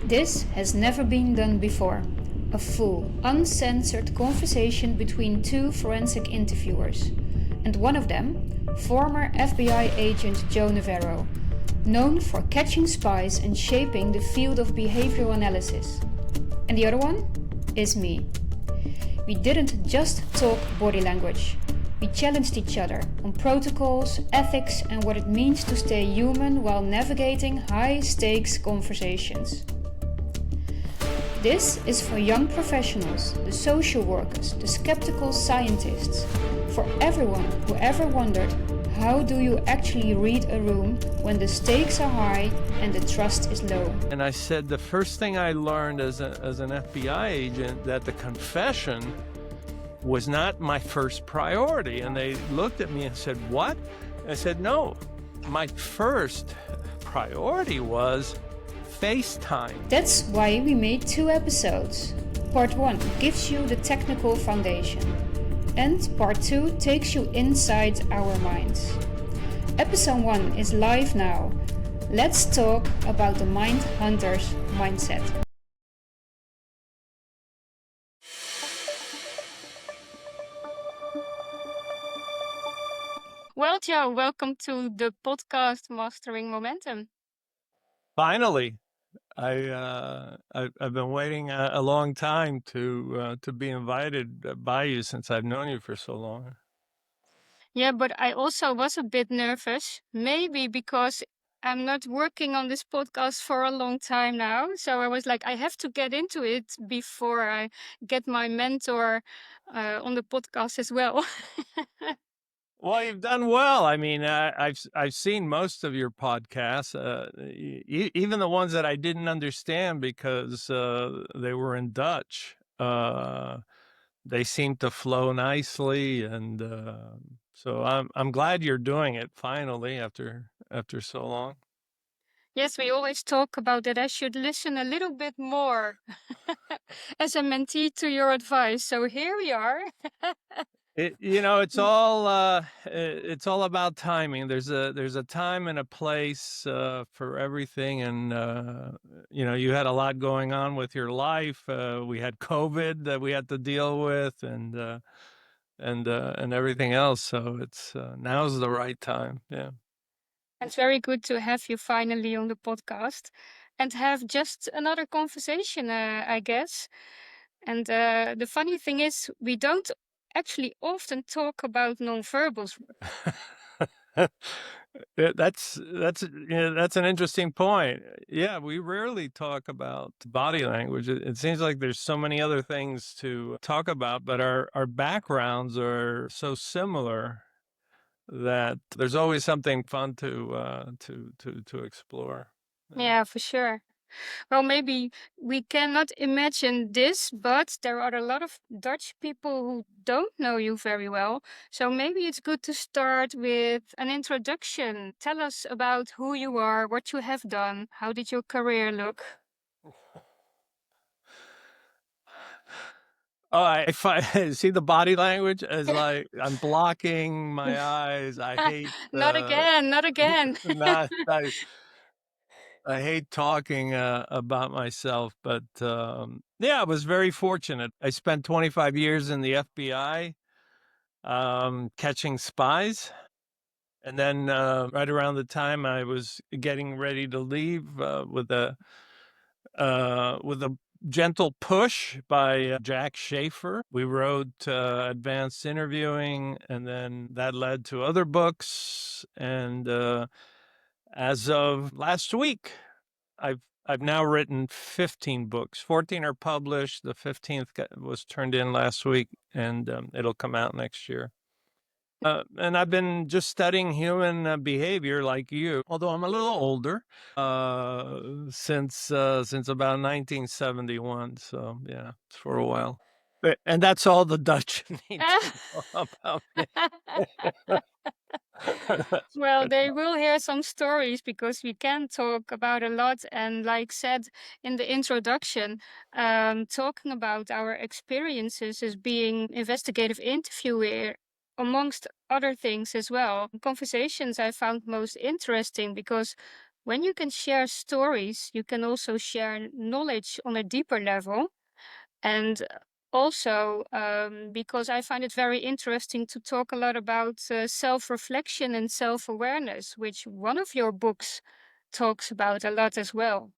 This has never been done before. A full, uncensored conversation between two forensic interviewers. And one of them, former FBI agent Joe Navarro, known for catching spies and shaping the field of behavioral analysis. And the other one is me. We didn't just talk body language. We challenged each other on protocols, ethics, and what it means to stay human while navigating high-stakes conversations. This is for young professionals, the social workers, the skeptical scientists, for everyone who ever wondered, how do you actually read a room when the stakes are high and the trust is low? And I said the first thing I learned as an FBI agent, that the confession was not my first priority. And they looked at me and said, "What?" I said, "No, my first priority was FaceTime." That's why we made 2 episodes. Part 1 gives you the technical foundation, and Part 2 takes you inside our minds. Episode 1 is live now. Let's talk about the Mind Hunter's mindset. Well, Joe, welcome to the podcast Mastering Momentum. Finally, I've been waiting a long time to be invited by you, since I've known you for so long. Yeah, but I also was a bit nervous, maybe because I'm not working on this podcast for a long time now. So I was like, I have to get into it before I get my mentor on the podcast as well. Well, you've done well. I mean, I've seen most of your podcasts, even the ones that I didn't understand because they were in Dutch. They seem to flow nicely, and so I'm glad you're doing it finally after so long. Yes, we always talk about that I should listen a little bit more as a mentee to your advice. So here we are. It's all about timing. There's a time and a place for everything, and you had a lot going on with your life. We had COVID that we had to deal with, and everything else. So it's now's the right time. Yeah. It's very good to have you finally on the podcast and have just another conversation, I guess. And the funny thing is, we don't actually often talk about nonverbals. That's an interesting point. Yeah, we rarely talk about body language. It seems like there's so many other things to talk about, but our backgrounds are so similar that there's always something fun to explore. Yeah, for sure. Well, maybe we cannot imagine this, but there are a lot of Dutch people who don't know you very well. So maybe it's good to start with an introduction. Tell us about who you are, what you have done, how did your career look? Oh, see the body language as like I'm blocking my eyes. I hate Not again, not again. not I hate talking about myself, but yeah, I was very fortunate. I spent 25 years in the FBI, catching spies. And then right around the time I was getting ready to leave, with a gentle push by Jack Schaefer, we wrote Advanced Interviewing, and then that led to other books. And as of last week, I've now written 15 books. 14 are published. The 15th was turned in last week, and it'll come out next year. And I've been just studying human behavior like you, although I'm a little older, since about 1971. So yeah, it's for a while. And that's all the Dutch need to know about me. Well, they will hear some stories because we can talk about a lot. And like said in the introduction, talking about our experiences as being investigative interviewer, amongst other things as well. Conversations I found most interesting because when you can share stories, you can also share knowledge on a deeper level. And also, because I find it very interesting to talk a lot about self-reflection and self-awareness, which one of your books talks about a lot as well.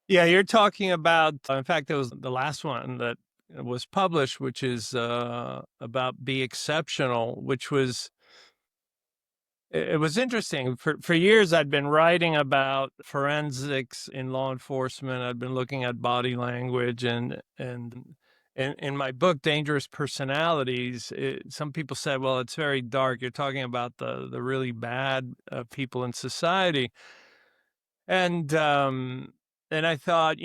Yeah, you're talking about, in fact, it was the last one that was published, which is about Be Exceptional, which was, it was interesting. For years, I'd been writing about forensics in law enforcement. I'd been looking at body language and in my book, Dangerous Personalities, some people said, well, it's very dark. You're talking about the really bad people in society. And I thought,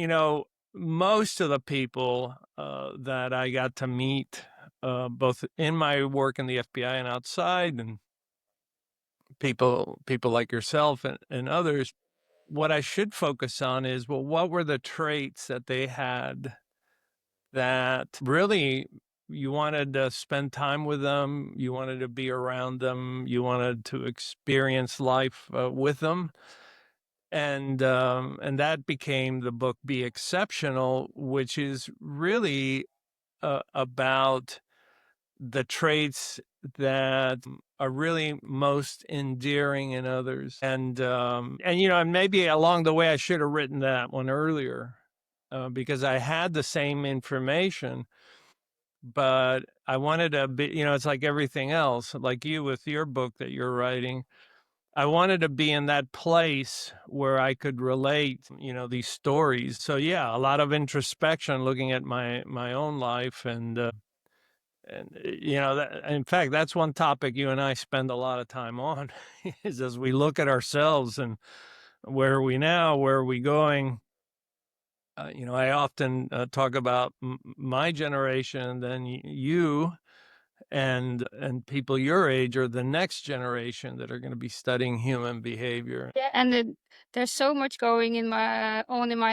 most of the people that I got to meet, both in my work in the FBI and outside, and people like yourself and others, what I should focus on is, well, what were the traits that they had that really you wanted to spend time with them, you wanted to be around them, you wanted to experience life with them. And that became the book Be Exceptional, which is really about the traits that are really most endearing in others. And maybe along the way I should have written that one earlier, because I had the same information, but I wanted to be, it's like everything else, like you with your book that you're writing. I wanted to be in that place where I could relate, these stories. So yeah, a lot of introspection, looking at my own life, and in fact, that's one topic you and I spend a lot of time on, is as we look at ourselves and where are we now, where are we going. I often talk about my generation, then you and people your age are the next generation that are going to be studying human behavior. Yeah, and there's so much going in my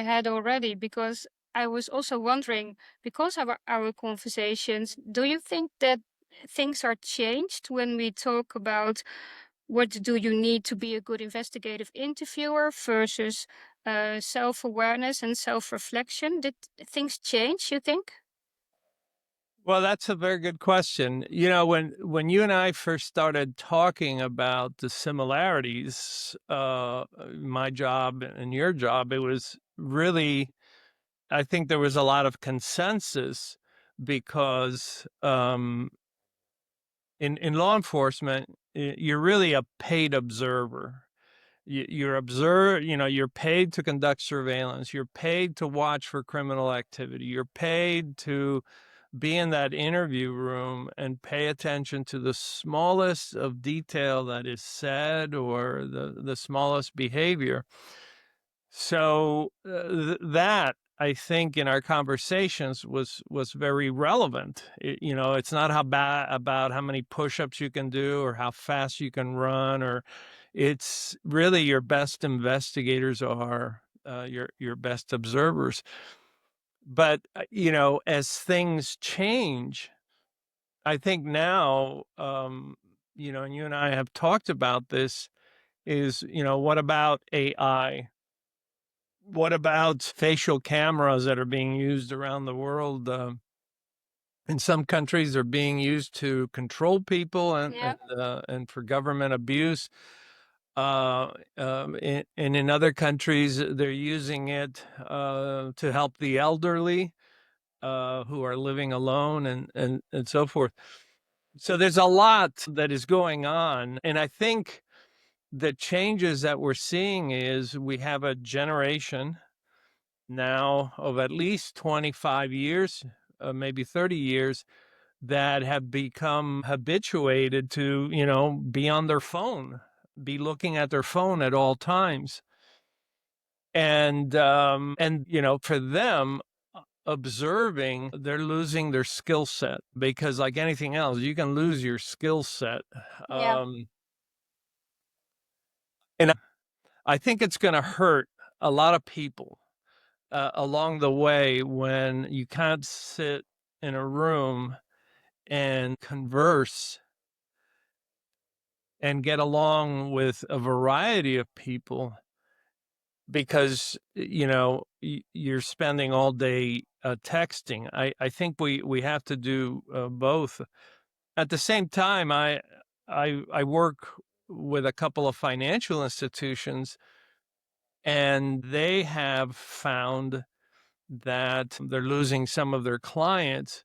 head already, because I was also wondering, because of our conversations, do you think that things are changed when we talk about what do you need to be a good investigative interviewer versus self-awareness and self-reflection? Did things change, you think? Well, that's a very good question. When you and I first started talking about the similarities, my job and your job, it was really, I think there was a lot of consensus because in law enforcement, you're really a paid observer. You're paid to conduct surveillance. You're paid to watch for criminal activity. You're paid to be in that interview room and pay attention to the smallest of detail that is said or the smallest behavior. So that, I think, in our conversations was very relevant. It's not about how many push-ups you can do or how fast you can run, or it's really your best investigators are your best observers. But as things change, I think now, and you and I have talked about this, is, what about AI? What about facial cameras that are being used around the world? In some countries, they're being used to control people and for government abuse. And in other countries, they're using it to help the elderly who are living alone and so forth. So there's a lot that is going on. And I think the changes that we're seeing is we have a generation now of at least 25 years, maybe 30 years, that have become habituated to, be on their phone, be looking at their phone at all times. And for them, observing, they're losing their skill set, because like anything else, you can lose your skill set. Yeah. And I think it's going to hurt a lot of people along the way when you can't sit in a room and converse and get along with a variety of people because you're spending all day texting. I think we have to do both. At the same time, I work with a couple of financial institutions, and they have found that they're losing some of their clients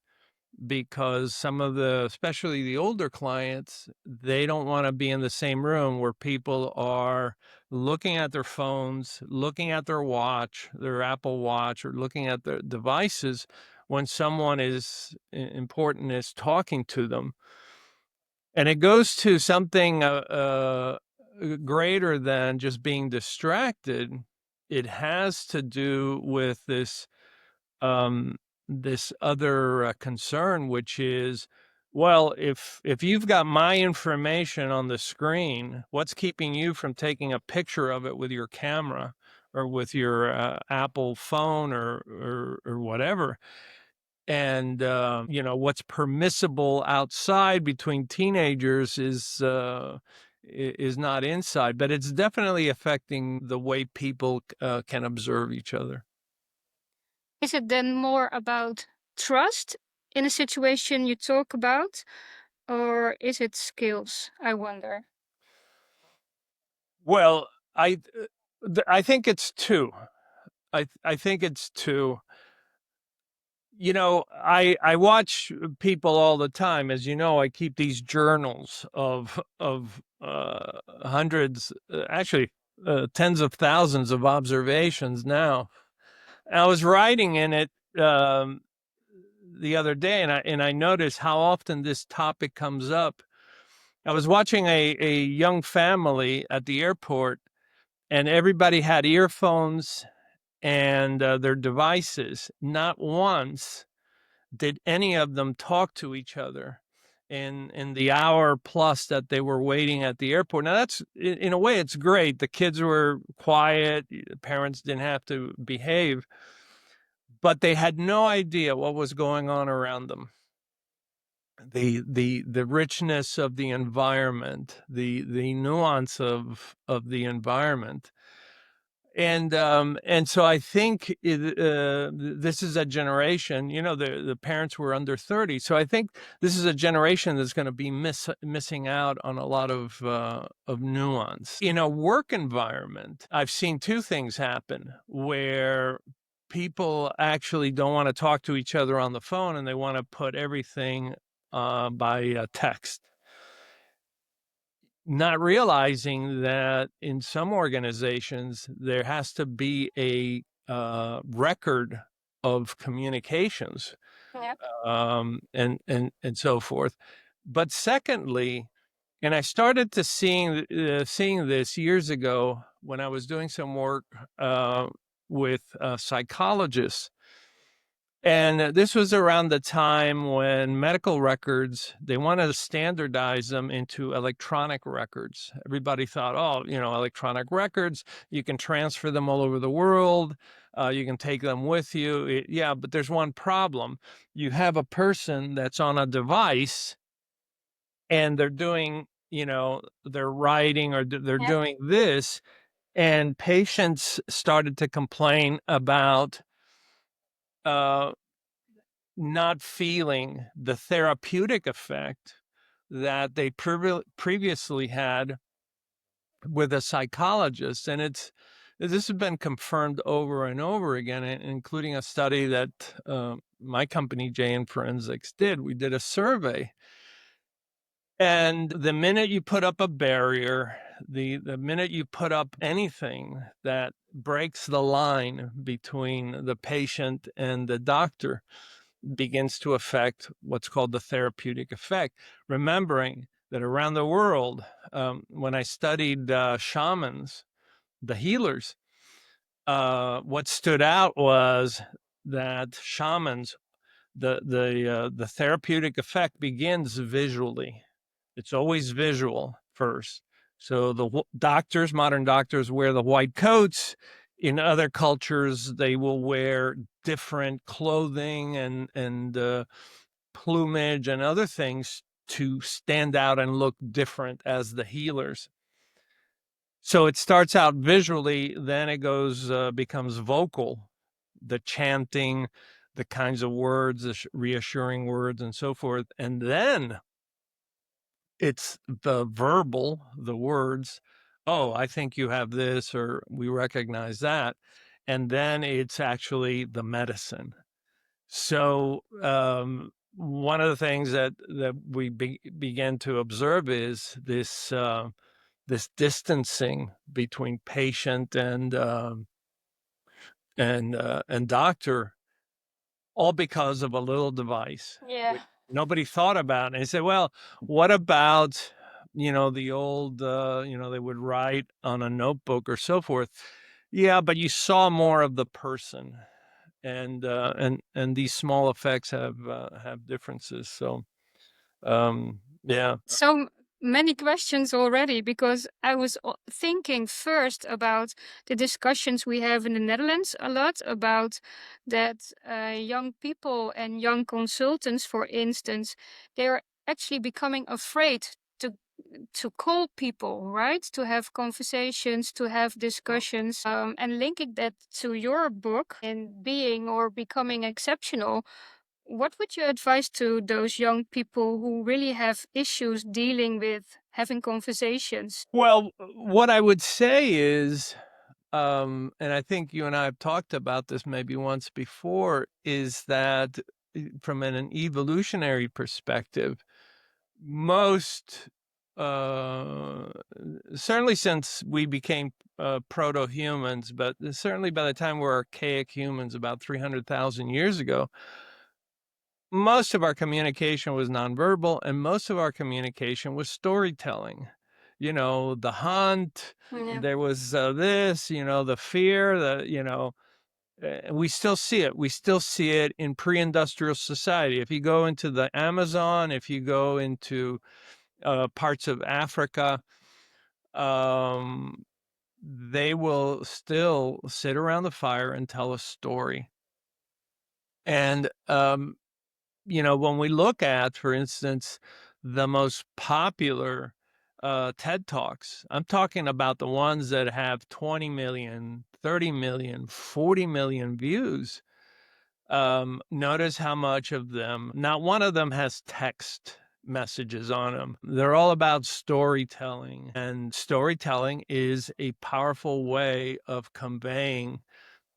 because some of the, especially the older clients, they don't want to be in the same room where people are looking at their phones, looking at their watch, their Apple Watch, or looking at their devices when someone is important is talking to them. And it goes to something greater than just being distracted. It has to do with this other concern, which is, well, if you've got my information on the screen, what's keeping you from taking a picture of it with your camera or with your Apple phone or whatever? And what's permissible outside between teenagers is not inside, but it's definitely affecting the way people can observe each other. Is it then more about trust in a situation you talk about, or is it skills? I wonder. Well, I think it's two. I think it's two. I watch people all the time. As you know, I keep these journals of hundreds, actually tens of thousands of observations now. I was writing in it the other day, and I noticed how often this topic comes up. I was watching a young family at the airport, and everybody had earphones and their devices. Not once did any of them talk to each other in the hour plus that they were waiting at the airport. Now, that's, in a way, it's great. The kids were quiet, the parents didn't have to behave, but they had no idea what was going on around them. The richness of the environment, the nuance of the environment. And so I think this is a generation. The parents were under 30, so I think this is a generation that's going to be missing out on a lot of nuance in a work environment. I've seen two things happen where people actually don't want to talk to each other on the phone, and they want to put everything by text, not realizing that in some organizations there has to be a record of communications, Yeah. and so forth. But secondly, and I started to seeing this years ago when I was doing some work with psychologists. And this was around the time when medical records, they wanted to standardize them into electronic records. Everybody thought, oh, electronic records, you can transfer them all over the world. You can take them with you. Yeah, but there's one problem. You have a person that's on a device and they're doing, they're writing or they're Yeah. doing this. And patients started to complain about not feeling the therapeutic effect that they previously had with a psychologist. And this has been confirmed over and over again, including a study that my company, JN Forensics, did. We did a survey. And the minute you put up a barrier, the minute you put up anything that breaks the line between the patient and the doctor, begins to affect what's called the therapeutic effect. Remembering that around the world, when I studied shamans, the healers, what stood out was that shamans, the therapeutic effect begins visually. It's always visual first. So the doctors, modern doctors, wear the white coats. In other cultures, they will wear different clothing and plumage and other things to stand out and look different as the healers. So it starts out visually, then it goes becomes vocal, the chanting, the kinds of words, the reassuring words, and so forth, and then it's the verbal, the words. Oh, I think you have this, or we recognize that, and then it's actually the medicine. So one of the things that we began to observe is this this distancing between patient and doctor, all because of a little device, Yeah. which nobody thought about. And they said, well, what about the old they would write on a notebook or so forth. Yeah, but you saw more of the person, and these small effects have differences. So yeah. So many questions already because I was thinking first about the discussions we have in the Netherlands a lot about that young people and young consultants, for instance, they are actually becoming afraid to to call people, right? To have conversations, to have discussions, and linking that to your book in being or becoming exceptional. What would you advise to those young people who really have issues dealing with having conversations? Well, what I would say is, and I think you and I have talked about this maybe once before, is that from an evolutionary perspective, most, uh, certainly since we became proto-humans, but certainly by the time we're archaic humans about 300,000 years ago, most of our communication was nonverbal, and most of our communication was storytelling. The hunt, Yeah. there was this, the fear, we still see it. We still see it in pre-industrial society. If you go into the Amazon, if you go into parts of Africa, um, they will still sit around the fire and tell a story. And when we look at, for instance, the most popular TED Talks, I'm talking about the ones that have 20 million, 30 million, 40 million views. Notice how much of them, not one of them has text messages on them. They're all about storytelling, and storytelling is a powerful way of conveying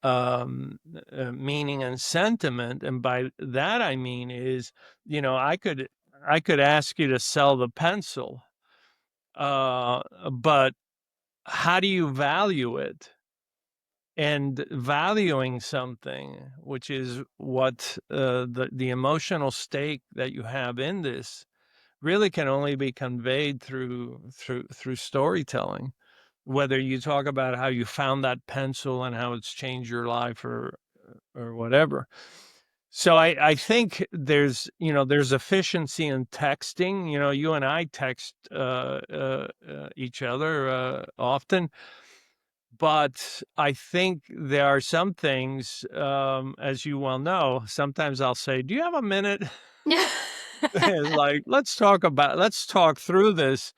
meaning and sentiment. And by that I mean is, I could ask you to sell the pencil, but how do you value it? And valuing something, which is what the emotional stake that you have in this, really can only be conveyed through storytelling. Whether you talk about how you found that pencil and how it's changed your life, or whatever. So I think there's efficiency in texting. You and I text each other often, but I think there are some things, as you well know, sometimes I'll say, "Do you have a minute?" Yeah. Like, let's talk through this,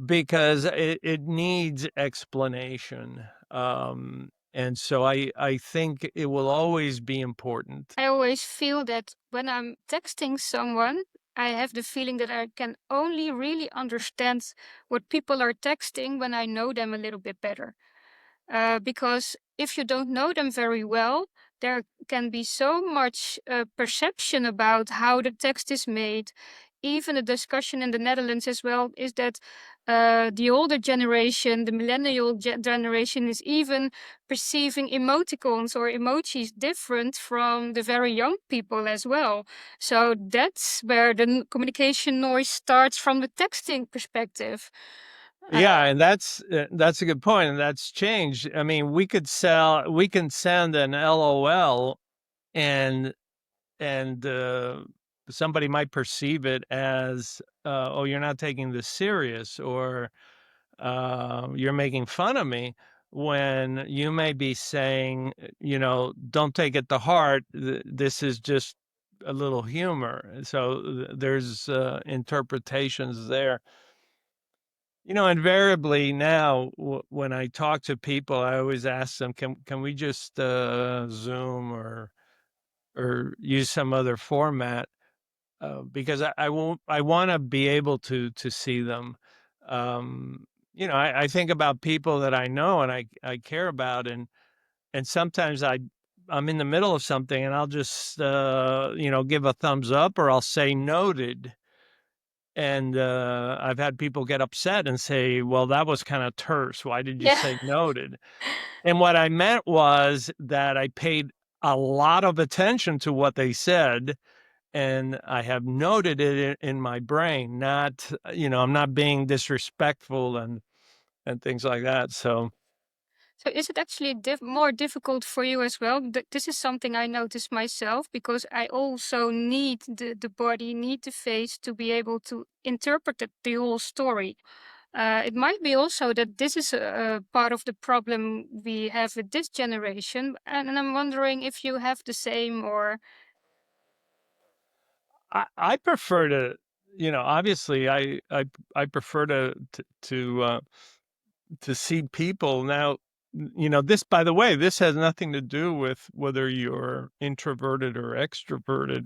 because it needs explanation. And so I think it will always be important. I always feel that when I'm texting someone, I have the feeling that I can only really understand what people are texting when I know them a little bit better. Because if you don't know them very well, there can be so much perception about how the text is made. Even a discussion in the Netherlands as well is that the older generation, the millennial generation, is even perceiving emoticons or emojis different from the very young people as well. So that's where the communication noise starts from the texting perspective. Yeah, and that's a good point, and that's changed. I mean, we can send an LOL, and somebody might perceive it as, oh, you're not taking this serious, or you're making fun of me, when you may be saying, don't take it to heart. This is just a little humor. So there's interpretations there. Invariably now when I talk to people, I always ask them, can we just Zoom or use some other format? Because I won't. I want to be able to see them. Um, I think about people that I know and I care about, and sometimes I'm in the middle of something and I'll just give a thumbs up or I'll say noted. And I've had people get upset and say, "Well, that was kind of terse. Why did you Yeah. say noted?" And what I meant was that I paid a lot of attention to what they said and I have noted it in my brain. Not, I'm not being disrespectful and things like that. So So is it actually more difficult for you as well? This is something I notice myself because I also need the body, need the face to be able to interpret the whole story. It might be also that this is a part of the problem we have with this generation, and I'm wondering if you have the same or I prefer to, obviously I prefer to see people now. This, by the way, this has nothing to do with whether you're introverted or extroverted.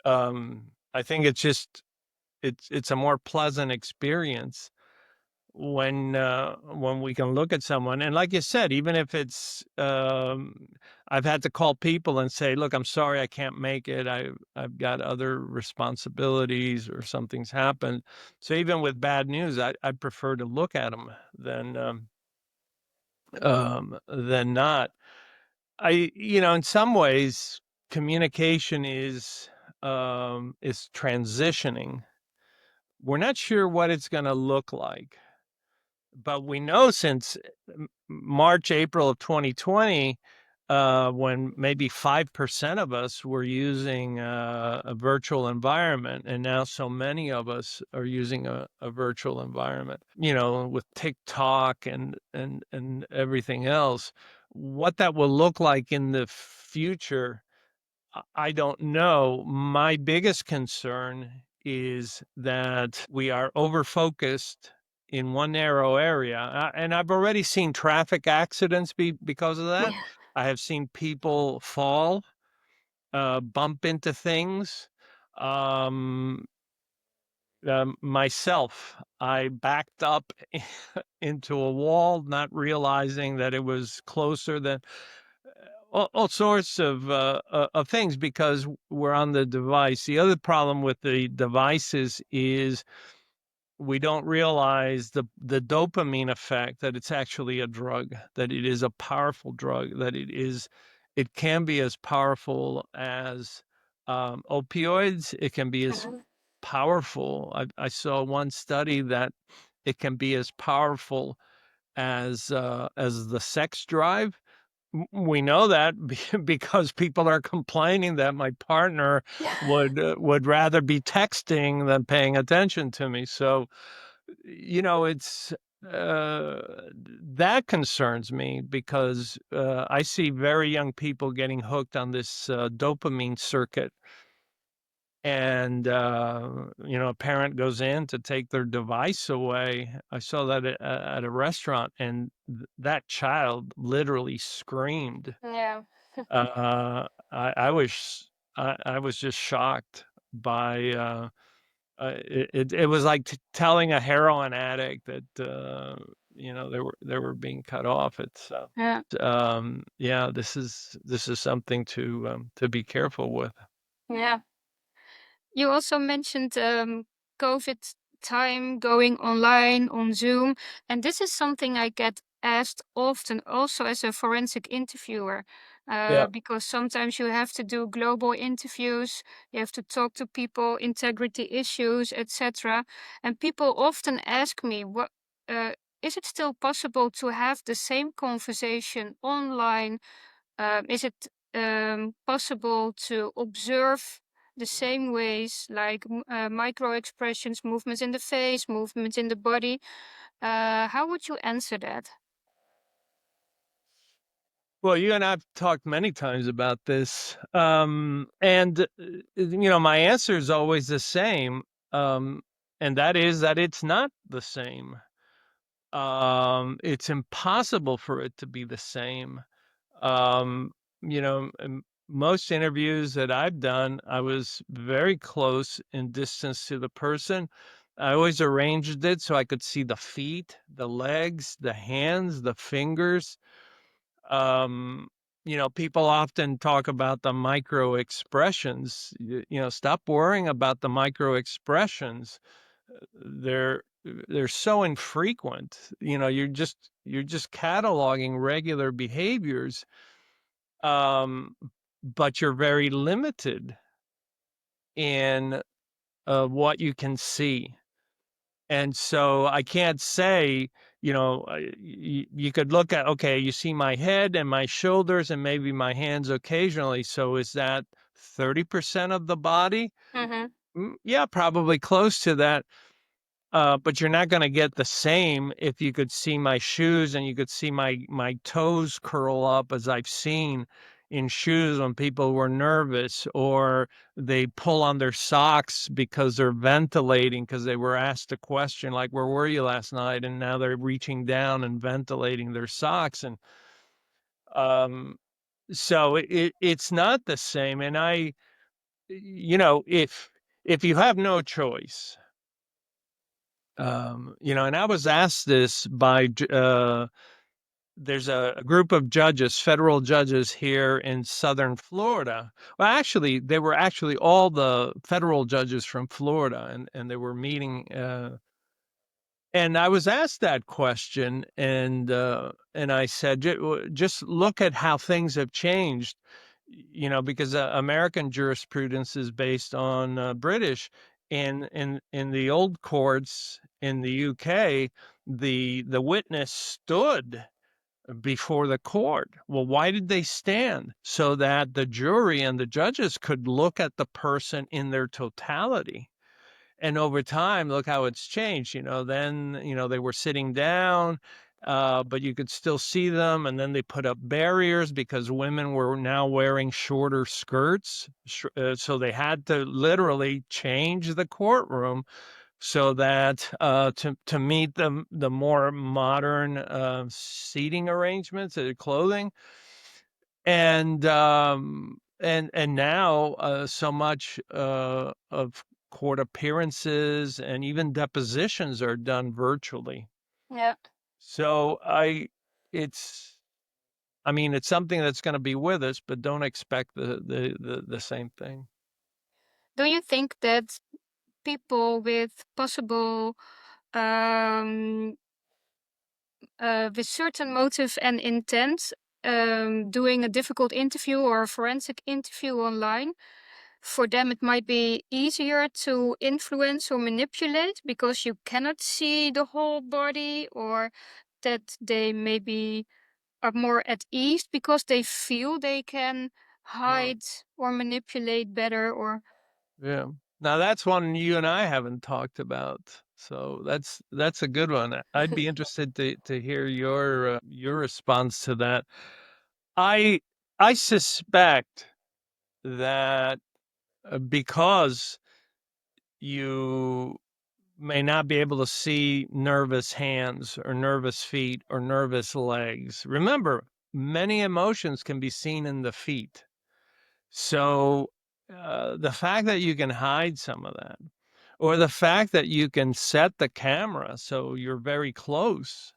I think it's a more pleasant experience when we can look at someone, and like you said, even if it's I've had to call people and say, look, I'm sorry I can't make it. I've got other responsibilities or something's happened. So even with bad news, I prefer to look at them than not. In some ways, communication is transitioning. We're not sure what it's going to look like, but we know since March, April of 2020, when maybe 5% of us were using a virtual environment, and now so many of us are using a virtual environment, with TikTok and everything else. What that will look like in the future, I don't know. My biggest concern is that we are over focused in one narrow area. And I've already seen traffic accidents because of that. yeah, I have seen people fall, bump into things. Um, Myself, I backed up into a wall, not realizing that it was closer than all sorts of things because we're on the device. The other problem with the devices is we don't realize the dopamine effect, that it's actually a drug, that it is a powerful drug, that it can be as powerful as opioids. It can be as uh-huh. powerful. I saw one study that it can be as powerful as the sex drive. We know that because people are complaining that my partner Yeah. would rather be texting than paying attention to me. So, it's uh, that concerns me because I see very young people getting hooked on this dopamine circuit. And a parent goes in to take their device away. I saw that at a restaurant, and that child literally screamed. Yeah. I was just shocked by it was like telling a heroin addict that they were being cut off. It's Yeah. yeah, this is something to be careful with. Yeah. You also mentioned COVID time going online on Zoom, and this is something I get asked often also as a forensic interviewer, Yeah. because sometimes you have to do global interviews, you have to talk to people, integrity issues, etc. And people often ask me, what is it still possible to have the same conversation online? Is it possible to observe the same ways, like micro expressions, movements in the face, movements in the body? How would you answer that? Well, you and I've talked many times about this, and my answer is always the same, um, and that is that it's not the same. it's impossible for it to be the same. Um, most interviews that I've done, I was very close in distance to the person. I always arranged it so I could see the feet, the legs, the hands, the fingers. Um, People often talk about the micro expressions. Stop worrying about the micro expressions. They're so infrequent. You're just cataloging regular behaviors, um, but you're very limited in what you can see. And so I can't say, you could look at, okay, you see my head and my shoulders and maybe my hands occasionally. So is that 30% of the body? Mm-hmm. Yeah, probably close to that. But you're not going to get the same if you could see my shoes and you could see my toes curl up, as I've seen in shoes when people were nervous, or they pull on their socks because they're ventilating because they were asked a question like, "Where were you last night?" And now they're reaching down and ventilating their socks. And um, so it's not the same. And if you have no choice, and I was asked this by there's a group of judges, federal judges here in Southern Florida. Well, actually, they were actually all the federal judges from Florida, and they were meeting. And I was asked that question, and I said, just look at how things have changed, because American jurisprudence is based on British. And in the old courts in the UK, the witness stood before the court. Well, why did they stand? So that the jury and the judges could look at the person in their totality. And over time, look how it's changed. Then, they were sitting down, but you could still see them. And then they put up barriers because women were now wearing shorter skirts. So they had to literally change the courtroom so that to meet the more modern seating arrangements and clothing. And now so much of court appearances and even depositions are done virtually. Yeah. So it's I mean, it's something that's going to be with us, but don't expect the same thing. Do you think that people um, with certain motive and intent, doing a difficult interview or a forensic interview online, for them it might be easier to influence or manipulate because you cannot see the whole body, or that they maybe are more at ease because they feel they can hide or manipulate better, or Yeah. Now that's one you and I haven't talked about. So that's a good one. I'd be interested to hear your response to that. I I suspect that because you may not be able to see nervous hands or nervous feet or nervous legs. Remember, many emotions can be seen in the feet. So the fact that you can hide some of that, or the fact that you can set the camera so you're very close,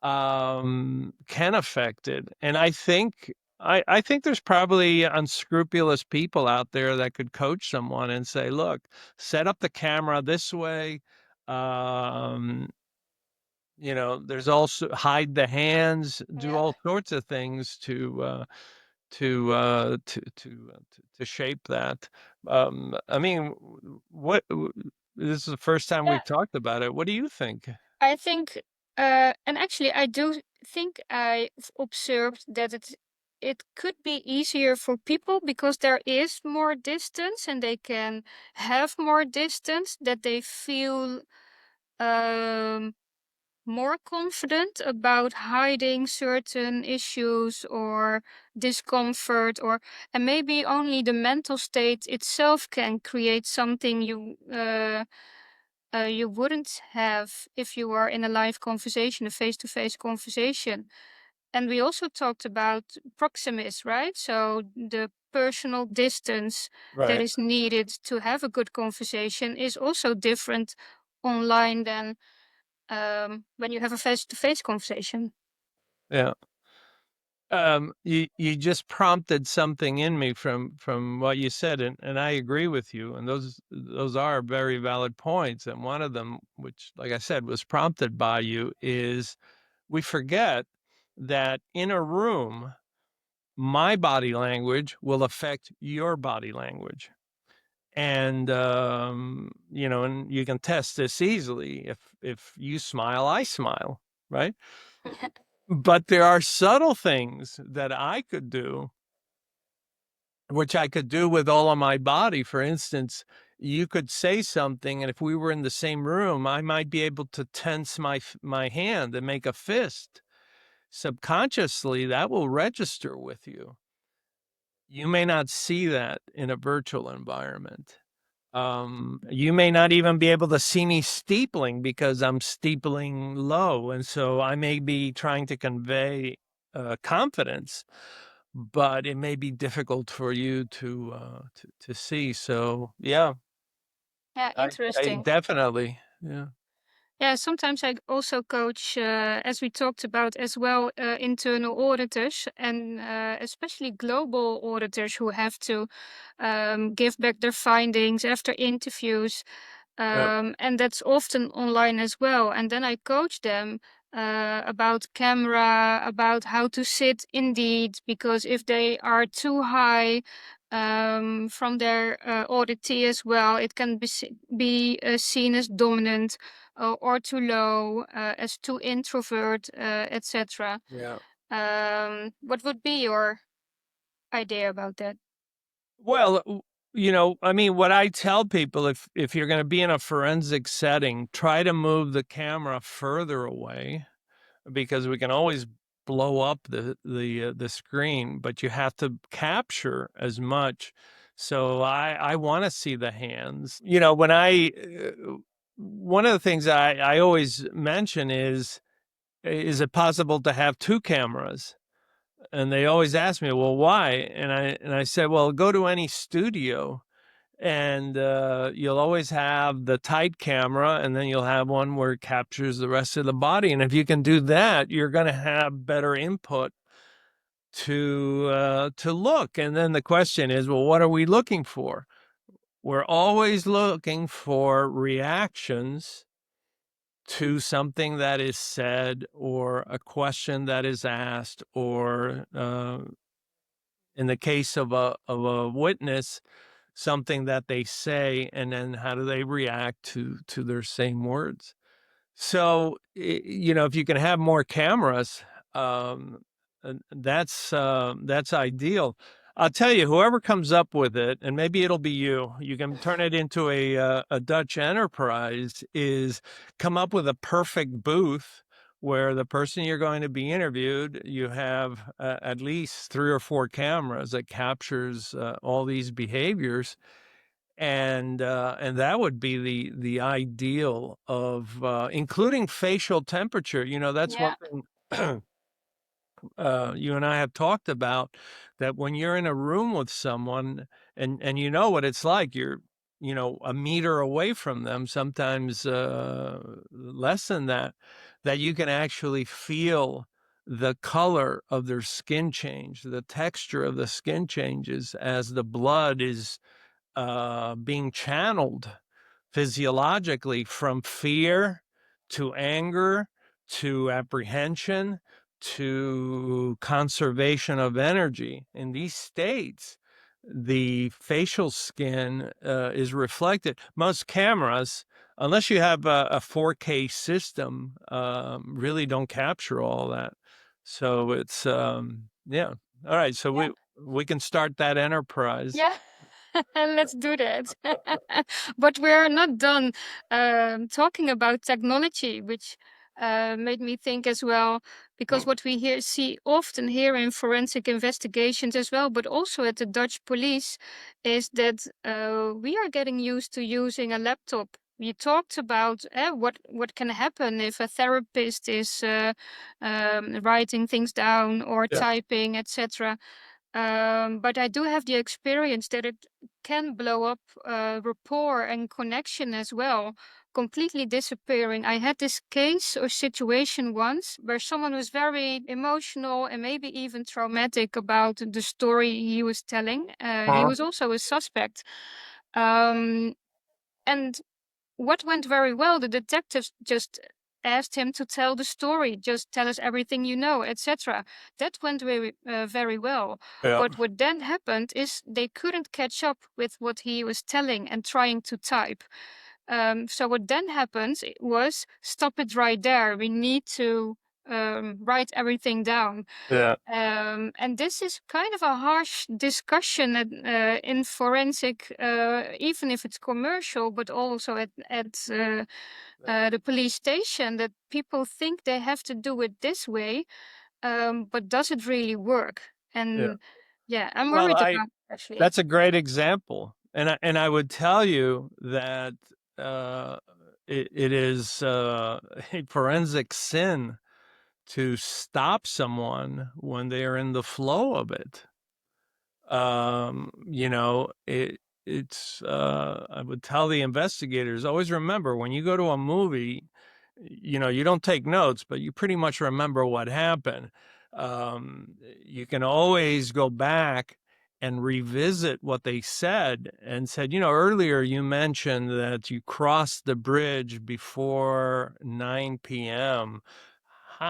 can affect it. And I think there's probably unscrupulous people out there that could coach someone and say, look, set up the camera this way. Um, there's also hide the hands, do yeah. all sorts of things to shape that. I mean, this is the first time Yeah, we've talked about it. What do you think? I think, and actually, I do think I've observed that it could be easier for people because there is more distance and they can have more distance, that they feel um, more confident about hiding certain issues or discomfort, or and maybe only the mental state itself can create something you wouldn't have if you were in a live conversation, a face-to-face conversation. And we also talked about proximus, right? So the personal distance that Right. is needed to have a good conversation is also different online than when you have a face-to-face conversation. Yeah. You just prompted something in me from what you said, and I agree with you. And those are very valid points. And one of them, which, like I said, was prompted by you, is we forget that in a room, my body language will affect your body language. And and you can test this easily. If you smile, I smile, right? But there are subtle things that I could do, which I could do with all of my body. For instance, you could say something, and if we were in the same room, I might be able to tense my hand and make a fist. Subconsciously, that will register with you. You may not see that in a virtual environment. You may not even be able to see me steepling because I'm steepling low. And so I may be trying to convey confidence, but it may be difficult for you to see. So yeah, Yeah, I interesting. definitely, yeah. Yeah, sometimes I also coach, as we talked about as well, internal auditors and especially global auditors who have to give back their findings after interviews. Yeah. And that's often online as well. And then I coach them about camera, about how to sit indeed, because if they are too high from their auditee as well, it can be seen as dominant or too low, as too introvert, etc. Yeah. What would be your idea about that? Well, I mean, what I tell people, if you're going to be in a forensic setting, try to move the camera further away, because we can always blow up the screen, but you have to capture as much. So I want to see the hands. When one of the things I always mention is it possible to have two cameras? And they always ask me, well, why? And I said, well, go to any studio, and you'll always have the tight camera, and then you'll have one where it captures the rest of the body. And if you can do that, you're going to have better input to look. And then the question is, well, what are we looking for? We're always looking for reactions to something that is said, or a question that is asked, or in the case of a witness, something that they say, and then how do they react to their same words. So if you can have more cameras, that's ideal. I'll tell you, whoever comes up with it, and maybe it'll be you can turn it into a Dutch enterprise, is come up with a perfect booth where the person you're going to be interviewed, you have at least 3 or 4 cameras that captures all these behaviors, and that would be the ideal of including facial temperature. That's one Yeah. thing you and I have talked about, that when you're in a room with someone, and you know what it's like, you're a meter away from them, sometimes less than that, that you can actually feel the color of their skin change, the texture of the skin changes as the blood is being channeled physiologically from fear to anger to apprehension to conservation of energy. In these states, the facial skin is reflected. Most cameras, unless you have a 4K system, really don't capture all that. So it's, yeah. All right. So Yeah. we can start that enterprise. Yeah. Let's do that. But we're not done talking about technology, which made me think as well, because what we see often here in forensic investigations as well, but also at the Dutch police, is that we are getting used to using a laptop we talked about what can happen if a therapist is writing things down or Yeah. typing, etc. But I do have the experience that it can blow up rapport and connection as well, completely disappearing. I had this case or situation once where someone was very emotional and maybe even traumatic about the story he was telling. He was also a suspect. Um, and what went very well, the detectives just asked him to tell the story, just tell us everything you know, etc. That went very well. Yeah. But what then happened is they couldn't catch up with what he was telling and trying to type. So what then happened was, stop it right there. We need to write everything down. Yeah. And this is kind of a harsh discussion in forensic, even if it's commercial, but also at the police station, that people think they have to do it this way, but does it really work? Yeah. And yeah, I'm Well, worried about it, actually. that's a great example, and I would tell you that it is a forensic sin to stop someone when they are in the flow of it. You know, it's I would tell the investigators, always remember when you go to a movie, you know, you don't take notes, but you pretty much remember what happened. You can always go back and revisit what they said and said, you know, earlier you mentioned that you crossed the bridge before 9 p.m.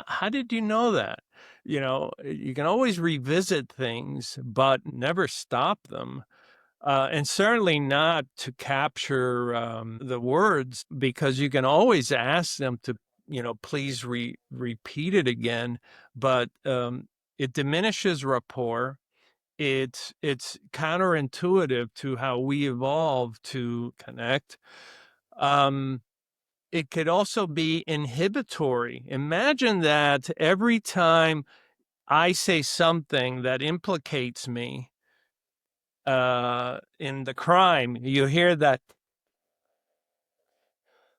How did you know that? You know, you can always revisit things, but never stop them. And certainly not to capture the words, because you can always ask them to, you know, please repeat it again. But it diminishes rapport. It's counterintuitive to how we evolve to connect. It could also be inhibitory. Imagine that every time I say something that implicates me in the crime, you hear that.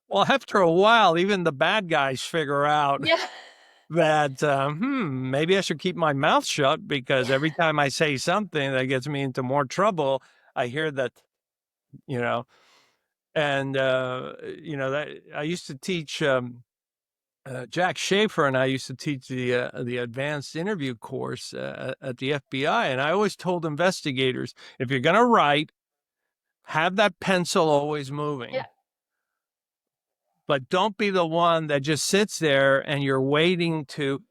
Well, after a while, even the bad guys figure out Yeah. that, maybe I should keep my mouth shut, because every time I say something that gets me into more trouble, I hear that, you know, and, you know, that I used to teach, Jack Schaefer and I used to teach the advanced interview course at the FBI, and I always told investigators, if you're going to write, have that pencil always moving. Yeah. But don't be the one that just sits there and you're waiting to,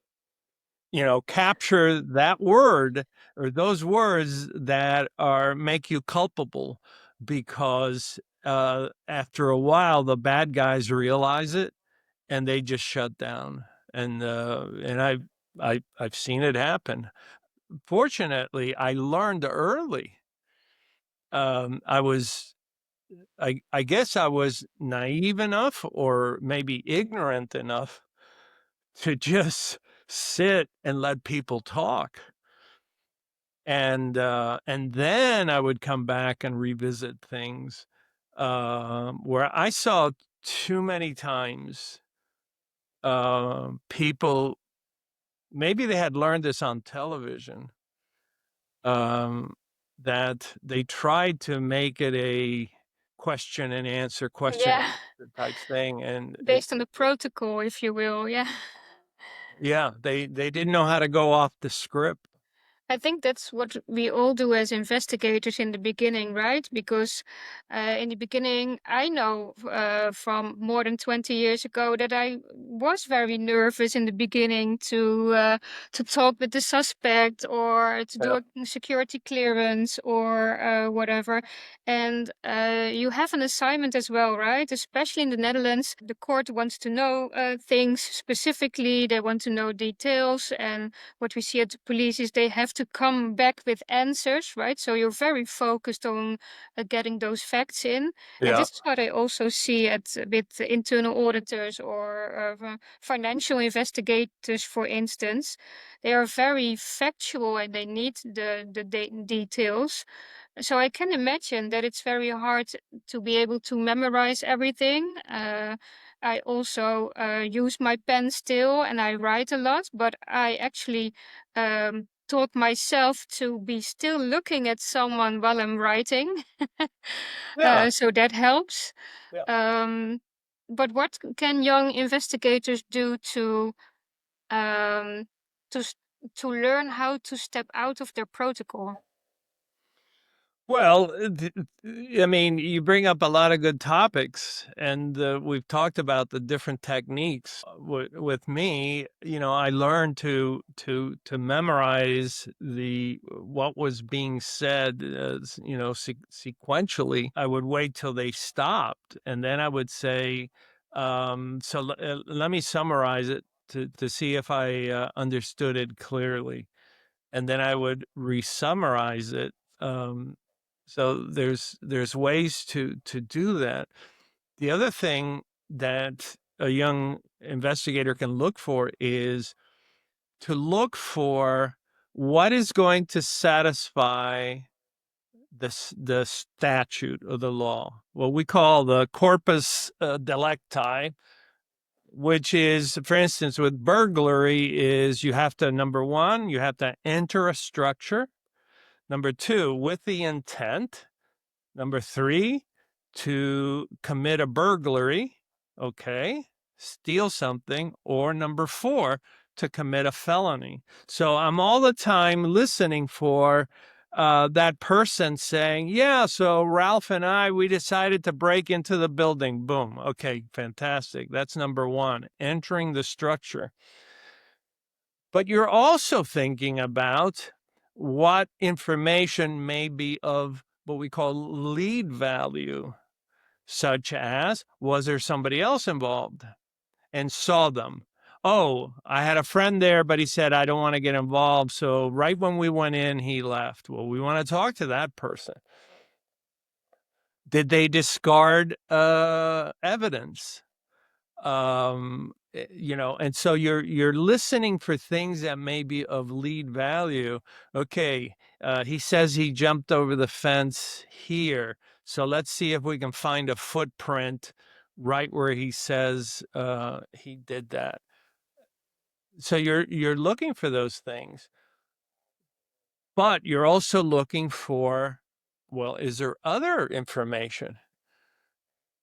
you know, capture that word or those words that are make you culpable, because after a while the bad guys realize it and they just shut down. And I've seen it happen. Fortunately, I learned early. I guess I was naive enough, or maybe ignorant enough, to just sit and let people talk. And then I would come back and revisit things where I saw too many times people, maybe they had learned this on television, that they tried to make it a question and answer Yeah. type thing, and Based on the protocol, if you will. Yeah. yeah, they didn't know how to go off the script. I think that's what we all do as investigators in the beginning, right? Because in the beginning, I know from more than 20 years ago that I was very nervous in the beginning to talk with the suspect or to do Yeah. a security clearance or whatever. And you have an assignment as well, right? Especially in the Netherlands, the court wants to know things specifically. They want to know details, and what we see at the police is they have have to come back with answers, right? So you're very focused on getting those facts in. And this is what I also see with internal auditors or financial investigators, for instance. They are very factual and they need the details. So I can imagine that it's very hard to be able to memorize everything. I also use my pen still and I write a lot, but I actually taught myself to be still looking at someone while I'm writing. Yeah. So that helps. Yeah. But what can young investigators do um, to s- to learn how to step out of their protocol? Well, I mean, you bring up a lot of good topics, and we've talked about the different techniques. With me, I learned to memorize the what was being said, sequentially. I would wait till they stopped, and then I would say, let me summarize it to see if I understood it clearly, and then I would re-summarize it. Um, so there's ways to do that. The other thing that a young investigator can look for is to look for what is going to satisfy the statute or the law, what we call the corpus delicti, which is, for instance, with burglary, is you have to, number one, you have to enter a structure. Number two, with the intent. Number three, to commit a burglary, okay, steal something. Or number four, to commit a felony. So I'm all the time listening for that person saying, yeah, so Ralph and I, we decided to break into the building. Boom. Okay, fantastic. That's number one, entering the structure. But you're also thinking about what information may be of what we call lead value, such as, was there somebody else involved and saw them? Oh, I had a friend there, but he said, I don't want to get involved. So right when we went in, he left. Well, we want to talk to that person. Did they discard evidence? And so you're listening for things that may be of lead value. Okay, he says he jumped over the fence here, so let's see if we can find a footprint right where he says he did that. So you're looking for those things, but you're also looking for, well, is there other information?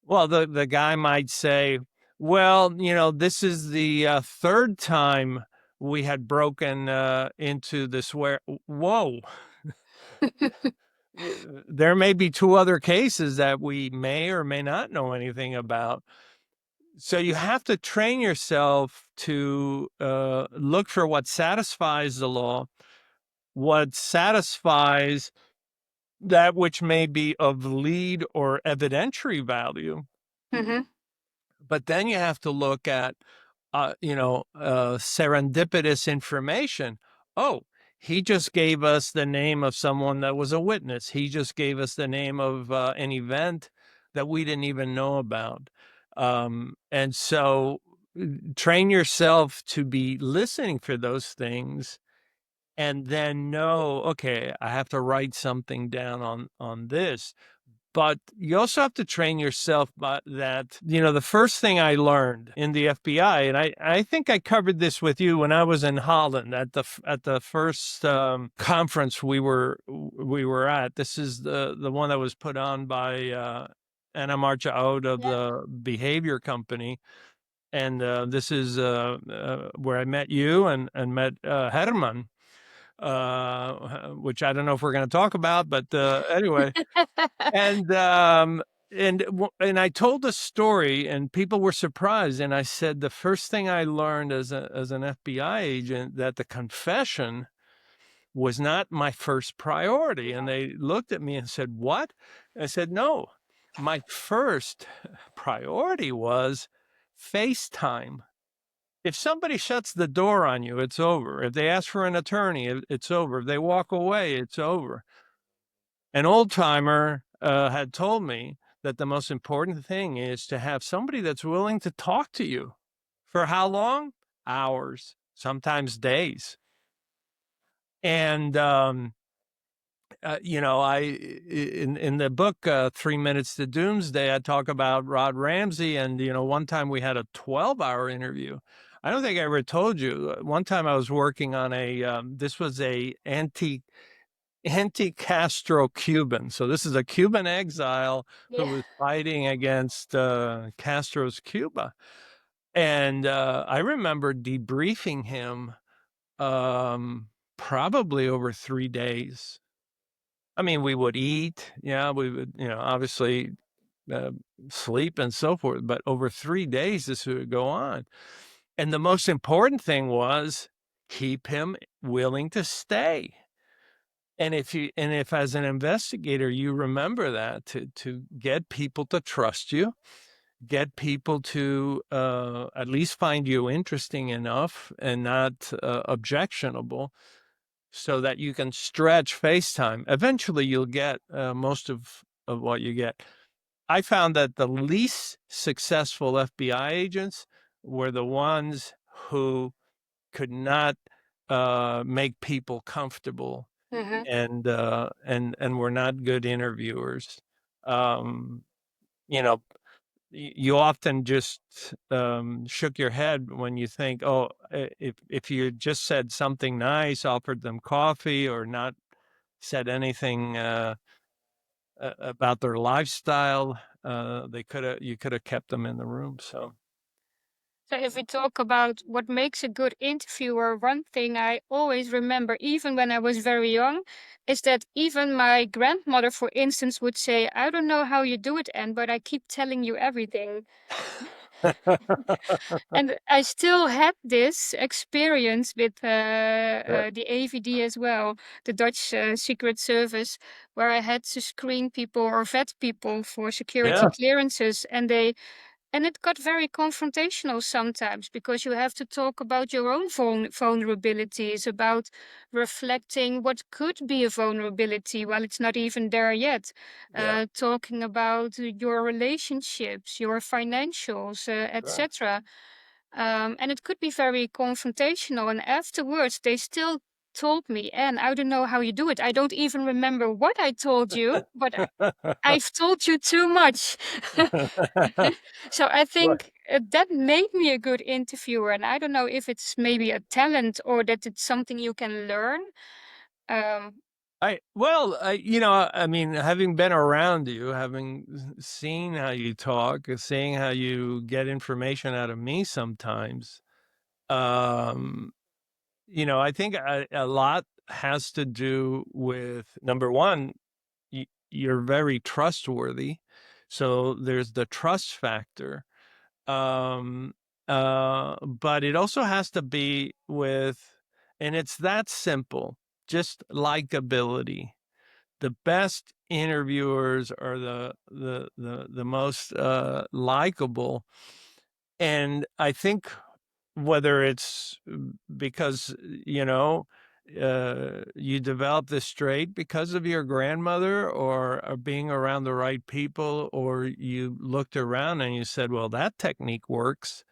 Well, the guy might say, well, this is the third time we had broken into this where, whoa, there may be two other cases that we may or may not know anything about. So you have to train yourself to look for what satisfies the law, what satisfies that which may be of lead or evidentiary value. Mm-hmm. But then you have to look at, serendipitous information. Oh, he just gave us the name of someone that was a witness. He just gave us the name of an event that we didn't even know about. And so train yourself to be listening for those things and then know, okay, I have to write something down on this. But you also have to train yourself that, the first thing I learned in the FBI, and I think I covered this with you when I was in Holland at the first conference we were at. This is the one that was put on by Anna Marcia out of Yeah. the behavior company. And this is where I met you and met Herman, which I don't know if we're going to talk about, but anyway. And I told a story, and people were surprised. And I said the first thing I learned as an FBI agent, that the confession was not my first priority. And they looked at me and said, "What?" I said, "No, my first priority was FaceTime." If somebody shuts the door on you, it's over. If they ask for an attorney, it's over. If they walk away, it's over. An old timer had told me that the most important thing is to have somebody that's willing to talk to you. For how long? Hours, sometimes days. And in the book 3 Minutes to Doomsday, I talk about Rod Ramsey, and one time we had a 12-hour interview. I don't think I ever told you. One time I was working on this was a anti-Castro Cuban. So this is a Cuban exile who was fighting against Castro's Cuba. And I remember debriefing him probably over 3 days. I mean, we would eat, we would, obviously sleep and so forth, but over 3 days this would go on. And the most important thing was keep him willing to stay. And if as an investigator, you remember that to get people to trust you, get people to at least find you interesting enough and not objectionable, so that you can stretch FaceTime. Eventually, you'll get most of what you get. I found that the least successful FBI agents were the ones who could not make people comfortable, and were not good interviewers. Um, you know, you often just shook your head when you think, oh, if you just said something nice, offered them coffee, or not said anything about their lifestyle, you could have kept them in the room. So if we talk about what makes a good interviewer, one thing I always remember, even when I was very young, is that even my grandmother, for instance, would say, I don't know how you do it, Anne, but I keep telling you everything. And I still had this experience with the AVD as well, the Dutch Secret Service, where I had to screen people or vet people for security yeah, clearances, and it got very confrontational sometimes, because you have to talk about your own vulnerabilities, about reflecting what could be a vulnerability while it's not even there yet, yeah, talking about your relationships, your financials, right. etc. And it could be very confrontational. And afterwards, they still told me, and I don't know how you do it. I don't even remember what I told you, but I've told you too much. So I Well, think that made me a good interviewer. And I don't know if it's maybe a talent or that it's something you can learn. Um, I mean, having been around you, having seen how you talk, seeing how you get information out of me sometimes, um, I think a lot has to do with, number one, you're very trustworthy. So there's the trust factor. Um, but it also has to be with, and it's that simple, just likability. The best interviewers are the most likable. And I think whether it's because you develop this trait because of your grandmother, or being around the right people, or you looked around and you said, well, that technique works,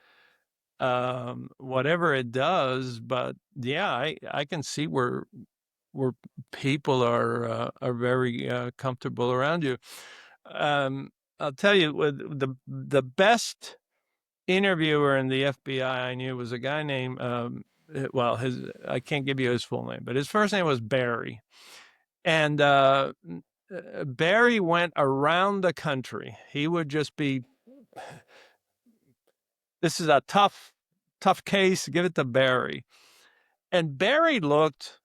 whatever it does. But yeah, I can see where people are very comfortable around you. I'll tell you, the best interviewer in the FBI I knew was a guy named, I can't give you his full name, but his first name was Barry. And Barry went around the country. He would just be, this is a tough case, give it to Barry. And Barry looked,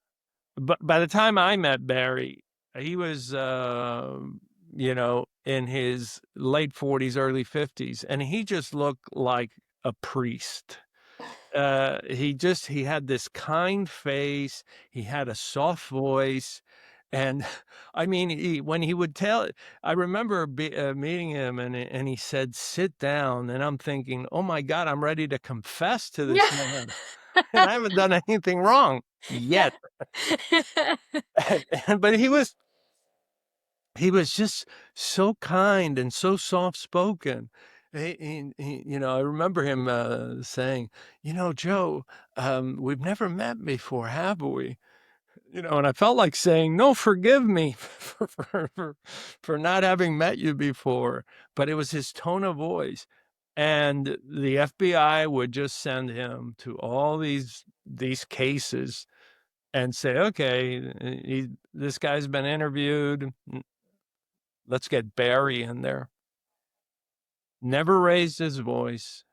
but by the time I met Barry, he was, in his late 40s, early 50s, and he just looked like a priest. He had this kind face. He had a soft voice, And I mean, when he would tell, I remember meeting him, and he said, "Sit down." And I'm thinking, "Oh my God, I'm ready to confess to this man, and I haven't done anything wrong yet." But he was just so kind and so soft spoken. I remember him saying, "Joe, we've never met before, have we?" And I felt like saying, "No, forgive me for not having met you before." But it was his tone of voice. And the FBI would just send him to all these cases and say, "Okay, this guy's been interviewed. Let's get Barry in there." Never raised his voice.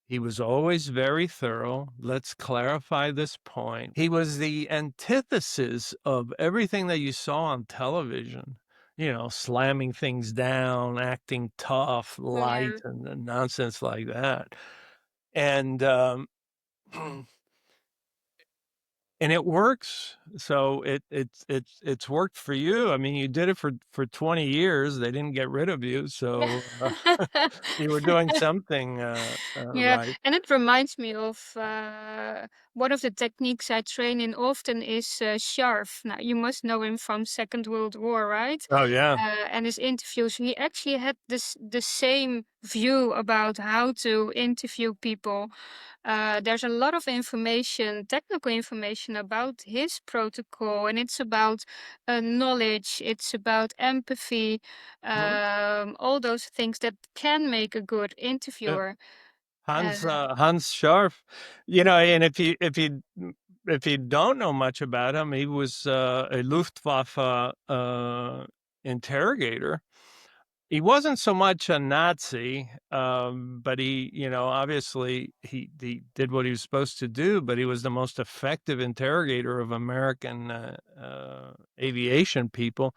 He was always very thorough. Let's clarify this point. He was the antithesis of everything that you saw on television, slamming things down, acting tough, light, Yeah. and nonsense like that. And and it works. So it's worked for you. I mean, you did it for 20 years. They didn't get rid of you, so you were doing something Yeah, right. and it reminds me of one of the techniques I train in often is Scharf. Now, you must know him from Second World War, right? Oh yeah. And his interviews, he actually had the same view about how to interview people. There's a lot of information, technical information about his protocol, and it's about knowledge, it's about empathy, Mhm. all those things that can make a good Yeah. interviewer. Uh, Hans Scharf, and if you don't know much about him, he was a Luftwaffe interrogator. He wasn't so much a Nazi, but he, obviously he did what he was supposed to do, but he was the most effective interrogator of American aviation people.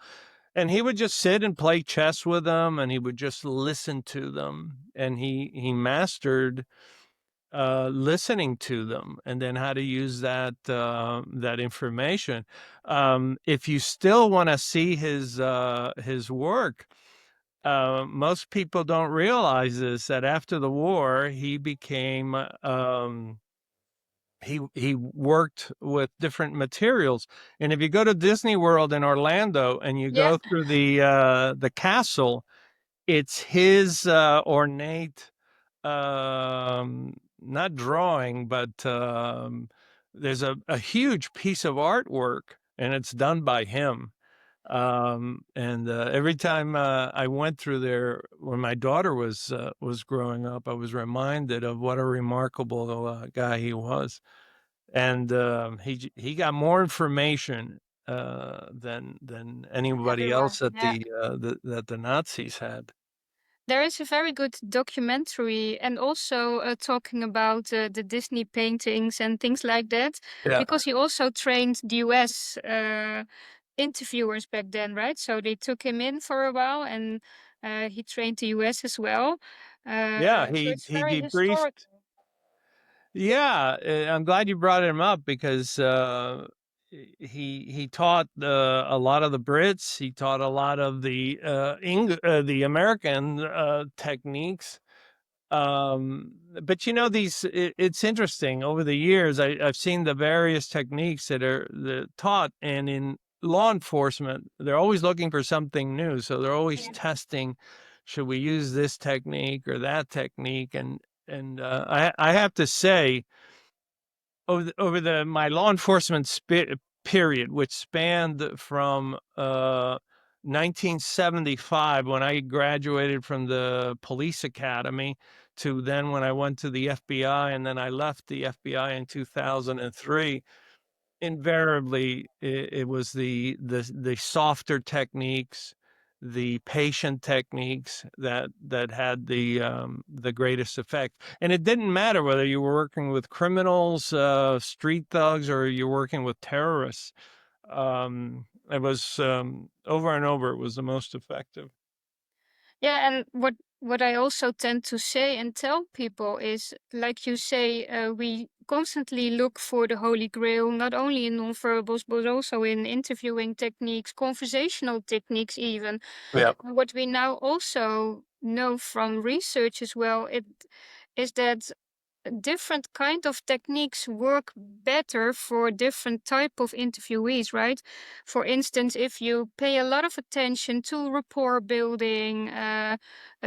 And he would just sit and play chess with them, and he would just listen to them. And he mastered listening to them, and then how to use that information. If you still want to see his work, most people don't realize this, that after the war, he became, he worked with different materials. And if you go to Disney World in Orlando and you yeah, go through the castle, it's his ornate, not drawing, but there's a huge piece of artwork, and it's done by him. And every time I went through there when my daughter was growing up, I was reminded of what a remarkable guy he was. And he got more information than anybody everyone. else that Yeah. the Nazis had. There is a very good documentary and also talking about the Disney paintings and things like that, Yeah, because he also trained the US interviewers back then, right? So they took him in for a while and he trained the US as well. yeah. So He it's he very historic. debriefed. Yeah, I'm glad you brought him up because he taught a lot of the Brits. He taught a lot of the American techniques. But it's interesting. Over the years, I've seen the various techniques that are taught, and in law enforcement, they're always looking for something new. So they're always testing, should we use this technique or that technique? And I have to say, over my law enforcement period, which spanned from 1975, when I graduated from the police academy, to then when I went to the FBI, and then I left the FBI in 2003. Invariably, it was the softer techniques, the patient techniques that had the greatest effect. And it didn't matter whether you were working with criminals, street thugs, or you're working with terrorists. It was over and over. It was the most effective. Yeah, and what I also tend to say and tell people is, like you say, we constantly look for the holy grail, not only in nonverbals, but also in interviewing techniques, conversational techniques, even. Yeah. What we now also know from research as well, it is that different kind of techniques work better for different type of interviewees, right? For instance, if you pay a lot of attention to rapport building,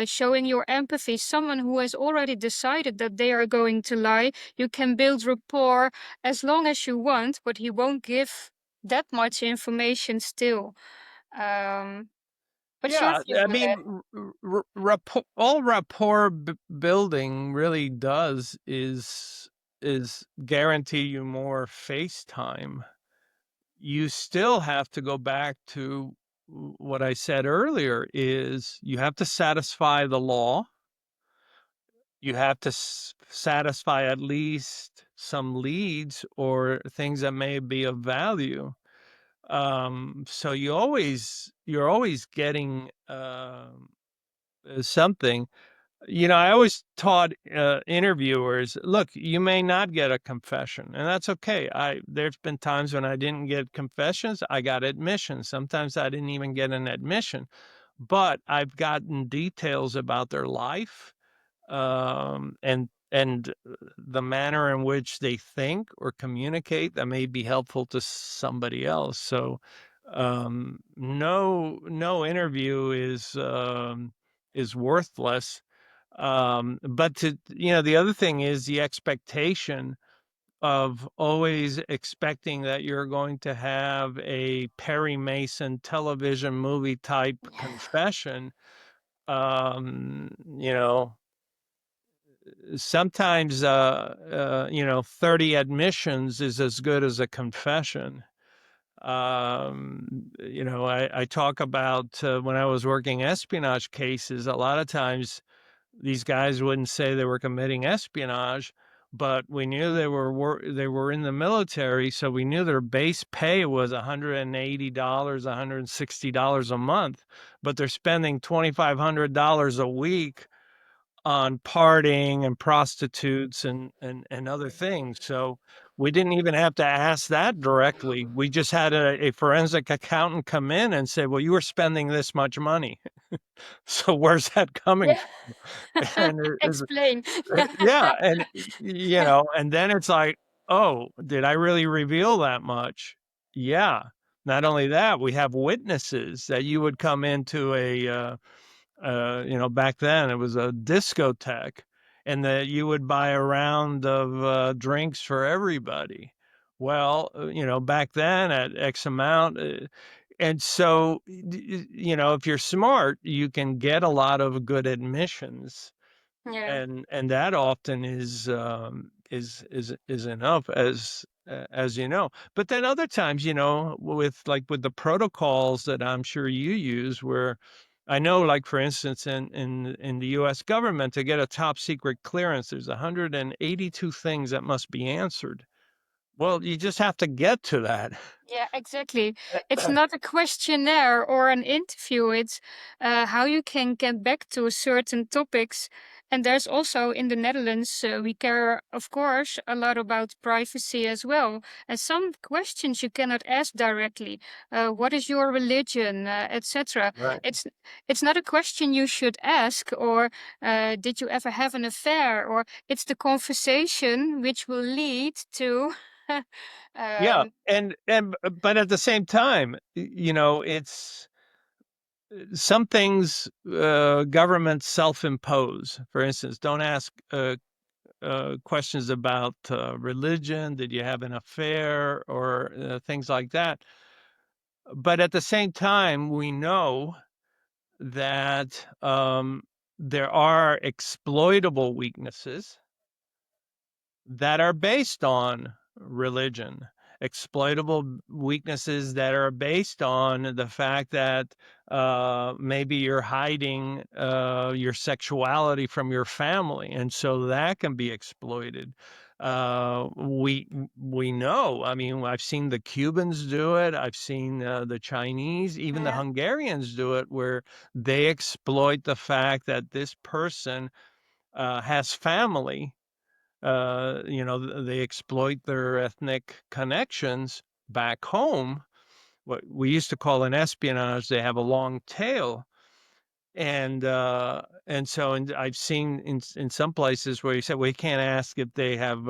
showing your empathy, someone who has already decided that they are going to lie, you can build rapport as long as you want, but he won't give that much information still. Um, what's your Yeah, view I on that? mean, all rapport building really does is guarantee you more face time. You still have to go back to what I said earlier is you have to satisfy the law. You have to satisfy at least some leads or things that may be of value. So you're always getting something. I always taught interviewers, look, you may not get a confession, and that's okay. There's been times when I didn't get confessions, I got admissions. Sometimes I didn't even get an admission, but I've gotten details about their life, and the manner in which they think or communicate that may be helpful to somebody else. So no interview is worthless. But the other thing is the expectation of always expecting that you're going to have a Perry Mason television movie type confession. Um, you know, Sometimes 30 admissions is as good as a confession. I talk about when I was working espionage cases, a lot of times these guys wouldn't say they were committing espionage, but we knew they were in the military, so we knew their base pay was $180, $160 a month, but they're spending $2,500 a week on partying and prostitutes and other things. So we didn't even have to ask that directly. We just had a forensic accountant come in and say, well, you were spending this much money. So where's that coming Yeah. from? And Explain. yeah. And then it's like, oh, did I really reveal that much? Yeah. Not only that, we have witnesses that you would come into back then it was a discotheque, and that you would buy a round of drinks for everybody. Well, back then at X amount, and so if you're smart, you can get a lot of good admissions, Yeah. and that often is enough as you know. But then other times, with the protocols that I'm sure you use, where I know, like for instance, in the U.S. government, to get a top secret clearance, there's 182 things that must be answered. Well, you just have to get to that. Yeah, exactly. It's not a questionnaire or an interview. It's how you can get back to certain topics. And there's also in the Netherlands, we care, of course, a lot about privacy as well. And some questions you cannot ask directly. What is your religion, etc. Right. It's not a question you should ask, or did you ever have an affair, or it's the conversation which will lead to. Yeah, um, and but at the same time, it's some things governments self-impose. For instance, don't ask questions about religion. Did you have an affair or things like that? But at the same time, we know that there are exploitable weaknesses that are based on religion, exploitable weaknesses that are based on the fact that maybe you're hiding your sexuality from your family, and so that can be exploited. We know. I mean, I've seen the Cubans do it. I've seen the Chinese, even the Yeah. Hungarians do it, where they exploit the fact that this person has family. They exploit their ethnic connections back home. What we used to call an espionage. They have a long tail, and so I've seen in some places where you said, well, you can't ask if they have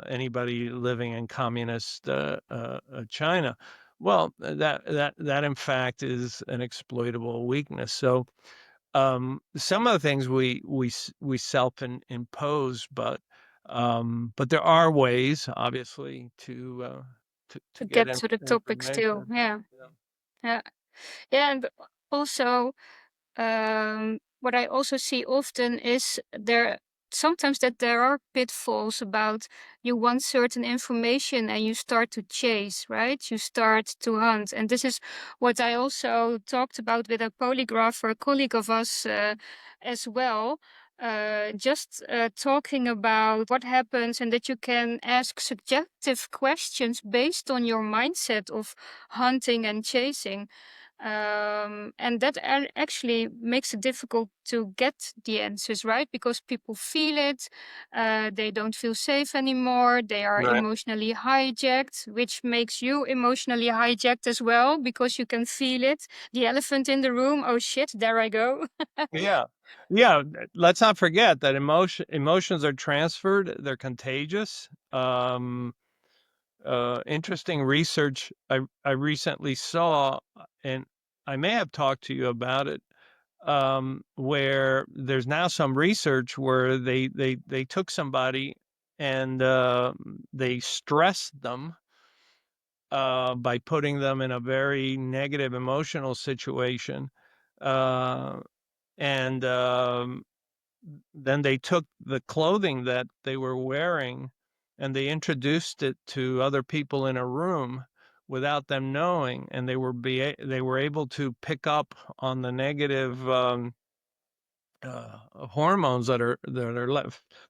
anybody living in communist China. Well, that in fact is an exploitable weakness. So some of the things we self impose, but there are ways, obviously, to To get get to the topic still. information. Yeah. Yeah. Yeah. Yeah. And also, what I also see often is sometimes that there are pitfalls about you want certain information and you start to chase, right? You start to hunt. And this is what I also talked about with a polygrapher, a colleague of us as well. Just talking about what happens and that you can ask subjective questions based on your mindset of hunting and chasing. And that actually makes it difficult to get the answers, right? Because people feel it, they don't feel safe anymore, they are Right. emotionally hijacked, which makes you emotionally hijacked as well because you can feel it. The elephant in the room, oh shit, there I go. Yeah. Yeah. Let's not forget that emotions are transferred, they're contagious. Interesting research I recently saw, and I may have talked to you about it, where there's now some research where they took somebody and they stressed them by putting them in a very negative emotional situation. Uh, and then they took the clothing that they were wearing and they introduced it to other people in a room without them knowing, and they were able to pick up on the negative hormones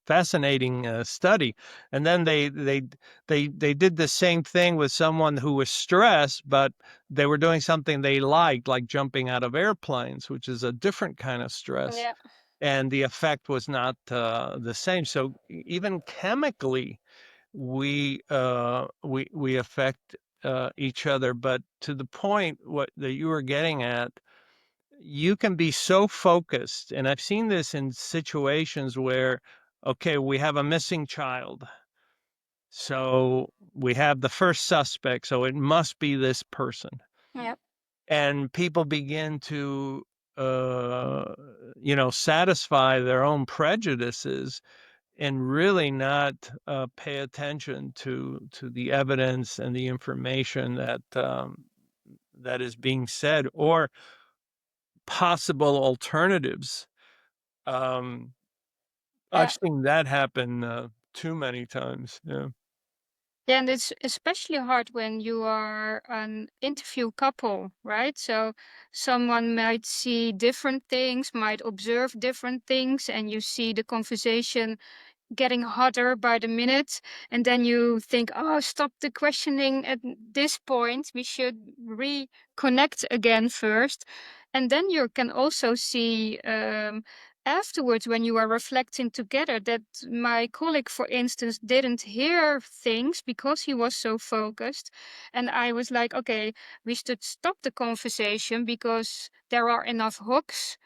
fascinating study. And then they did the same thing with someone who was stressed, but they were doing something they liked, like jumping out of airplanes, which is a different kind of stress, Yeah. and the effect was not the same. So even chemically, we affect each other. But to the point what that you were getting at, you can be so focused, and I've seen this in situations where, okay, we have a missing child, so we have the first suspect, so it must be this person, Yeah. and people begin to satisfy their own prejudices and really not pay attention to the evidence and the information that is being said, or possible alternatives. um I've Yeah. seen that happen too many times. Yeah. Yeah, and it's especially hard when you are an interview couple, right? So someone might see different things, might observe different things, and you see the conversation getting hotter by the minute. And then you think, oh, stop the questioning at this point. We should reconnect again first. And then you can also see afterwards, when you are reflecting together, that my colleague, for instance, didn't hear things because he was so focused. And I was like, okay, we should stop the conversation because there are enough hooks,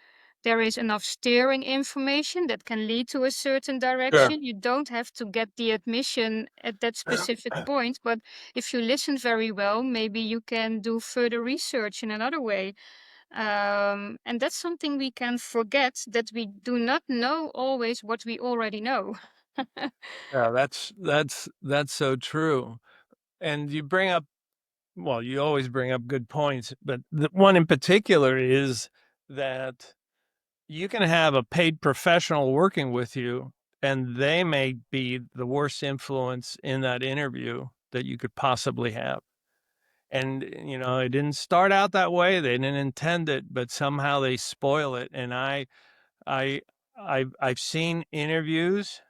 there is enough steering information that can lead to a certain Sure. direction. You don't have to get the admission at that specific point, but if you listen very well, maybe you can do further research in another way. And that's something we can forget, that we do not know always what we already know. Yeah, that's so true. And you bring up, well, you always bring up good points, but the one in particular is that you can have a paid professional working with you, and they may be the worst influence in that interview that you could possibly have. And it didn't start out that way. They didn't intend it, but somehow they spoil it. And I I've seen interviews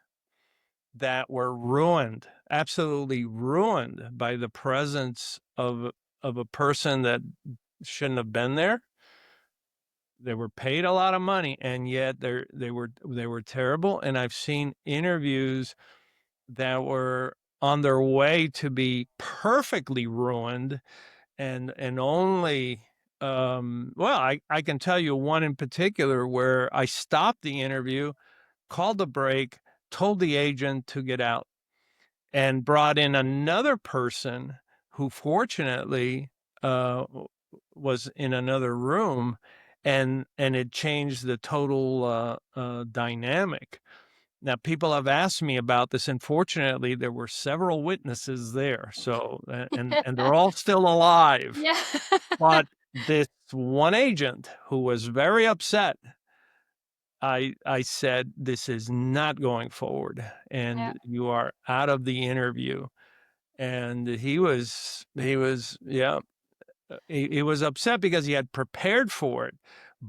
that were ruined, absolutely ruined by the presence of a person that shouldn't have been there. They were paid a lot of money, and yet they were terrible. And I've seen interviews that were on their way to be perfectly ruined, and only well, I can tell you one in particular where I stopped the interview, called the break, told the agent to get out, and brought in another person who fortunately uh, was in another room, and it changed the total dynamic. Now, people have asked me about this, and fortunately, there were several witnesses there. So, and they're all still alive. Yeah. But this one agent who was very upset, I said, "This is not going forward, Yeah. and you are out of the interview." And yeah, he was upset because he had prepared for it,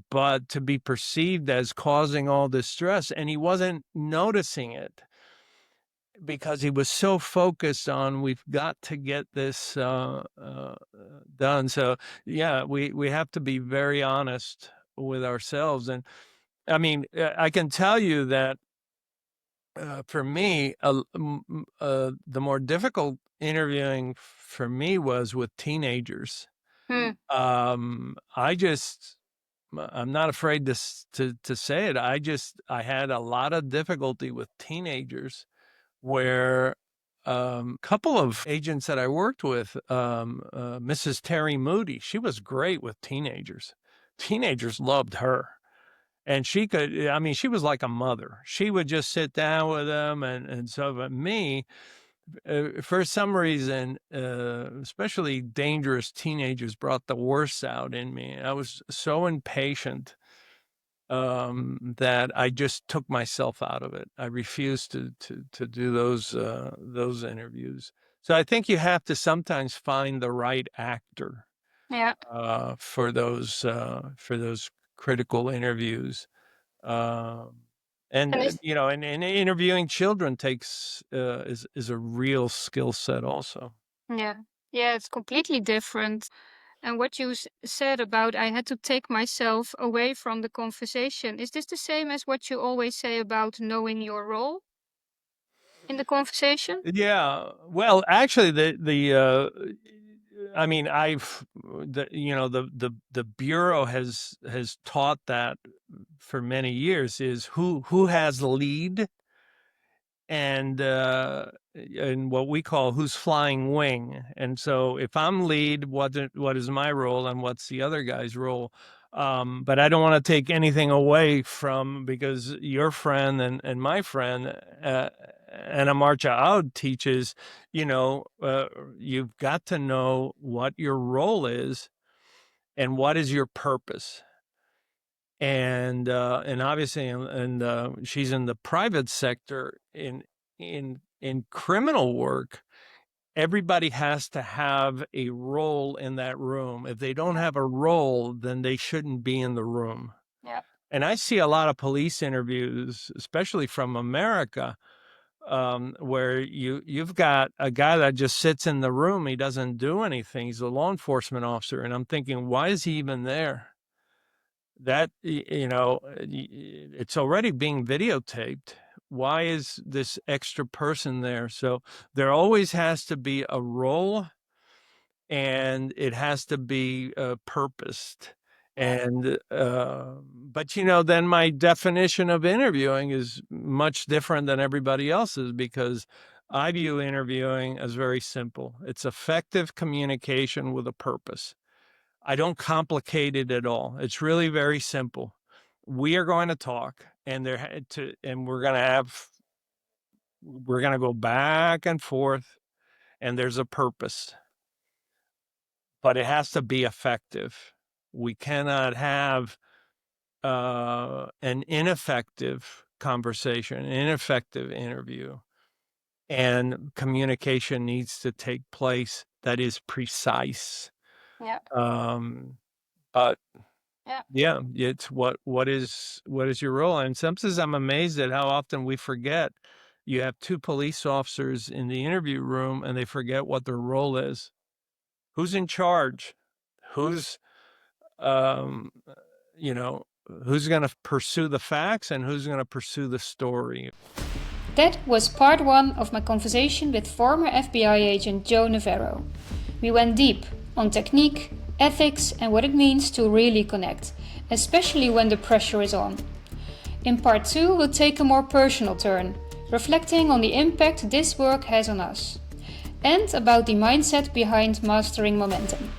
but to be perceived as causing all this stress, and he wasn't noticing it because he was so focused on, we've got to get this done. So yeah, we have to be very honest with ourselves. And I mean, I can tell you that for me, the more difficult interviewing for me was with teenagers. Hmm. I just, I'm not afraid to say it. I had a lot of difficulty with teenagers, where couple of agents that I worked with, Mrs. Terry Moody, she was great with teenagers. Teenagers loved her. And she could, I mean, she was like a mother. She would just sit down with them. And so, but me, for some reason, especially dangerous teenagers brought the worst out in me. I was so impatient that I just took myself out of it. I refused to do those interviews. So I think you have to sometimes find the right actor Yeah. for those critical interviews. And And is you know, and interviewing children takes is a real skill set also. yeah. Yeah, it's completely different. And what you said about I had to take myself away from the conversation, is this the same as what you always say about knowing your role in the conversation? Yeah. Well, actually, I mean, the bureau has taught that for many years, is who has lead, and what we call who's flying wing. And so if I'm lead, what is my role, and what's the other guy's role? But I don't want to take anything away from, because your friend and my friend, Anna Marcha Aud teaches, you've got to know what your role is and what is your purpose. And obviously, and she's in the private sector. In criminal work, everybody has to have a role in that room. If they don't Yeah. have a role, then they shouldn't be in the room. Yeah. And I see a lot of police interviews, especially from America, where you've got a guy that just sits in the room. He doesn't do anything. He's a law enforcement officer, and I'm thinking, why is he even there? That, it's already being videotaped. Why is this extra person there? So there always has to be a role, and it has to be purposed. Yeah. And but then my definition of interviewing is much different than everybody else's, because I view interviewing as very simple. It's effective communication with a purpose. I don't complicate it at all. It's really very simple. We are going to talk, and we're going to go back and forth, and there's a purpose, but it has to be effective. We cannot have an ineffective conversation, an ineffective interview, and communication needs to take place that is precise. Yeah. But Yeah. yeah, it's what is your role? And sometimes I'm amazed at how often we forget. you have two police officers in the interview room and they forget what their role is. Who's in charge? Who's, who's going to pursue the facts and who's going to pursue the story? That was part 1 of my conversation with former FBI agent Joe Navarro. We went deep on technique, ethics, and what it means to really connect, especially when the pressure is on. In part 2, we'll take a more personal turn, reflecting on the impact this work has on us, and about the mindset behind mastering momentum.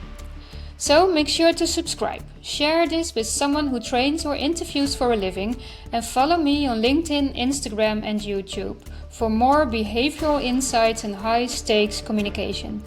So make sure to subscribe, share this with someone who trains or interviews for a living, and follow me on LinkedIn, Instagram and YouTube for more behavioral insights and high-stakes communication.